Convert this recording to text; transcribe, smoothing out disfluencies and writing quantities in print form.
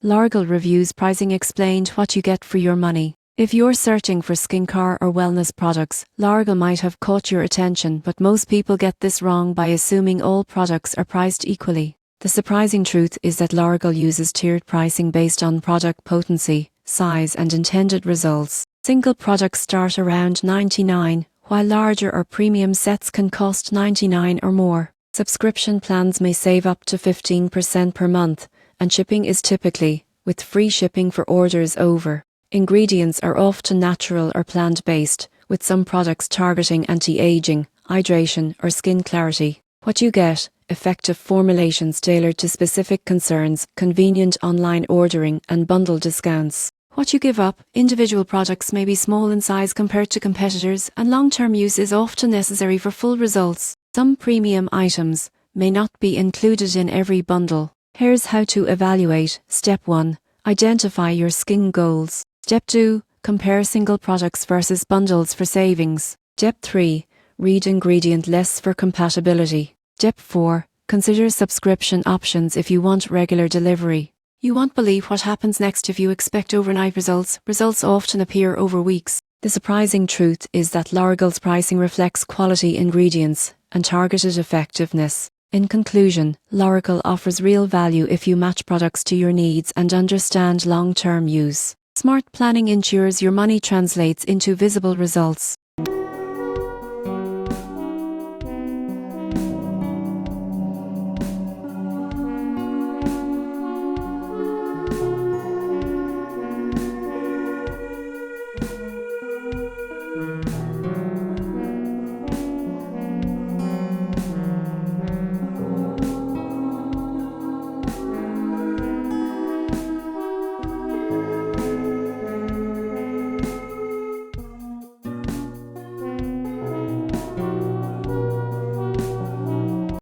Loragal Reviews Pricing explained what you get for your money. If you're searching for skincare or wellness products, Loragal might have caught your attention, but most people get this wrong by assuming all products are priced equally. The surprising truth is that Loragal uses tiered pricing based on product potency, size, and intended results. Single products start around $99, while larger or premium sets can cost $99 or more. Subscription plans may save up to 15% per month, and shipping is typically, with free shipping for orders over. Ingredients are often natural or plant-based, with some products targeting anti-aging, hydration, or skin clarity. What you get: effective formulations tailored to specific concerns, convenient online ordering, and bundle discounts. What you give up: individual products may be small in size compared to competitors, and long-term use is often necessary for full results. Some premium items may not be included in every bundle. Here's how to evaluate. Step 1. Identify your skin goals. Step 2. Compare single products versus bundles for savings. Step 3. Read ingredient lists for compatibility. Step 4. Consider subscription options if you want regular delivery. You won't believe what happens next if you expect overnight results. Results often appear over weeks. The surprising truth is that Loragal's pricing reflects quality ingredients and targeted effectiveness. In conclusion, Loragal offers real value if you match products to your needs and understand long-term use. Smart planning ensures your money translates into visible results.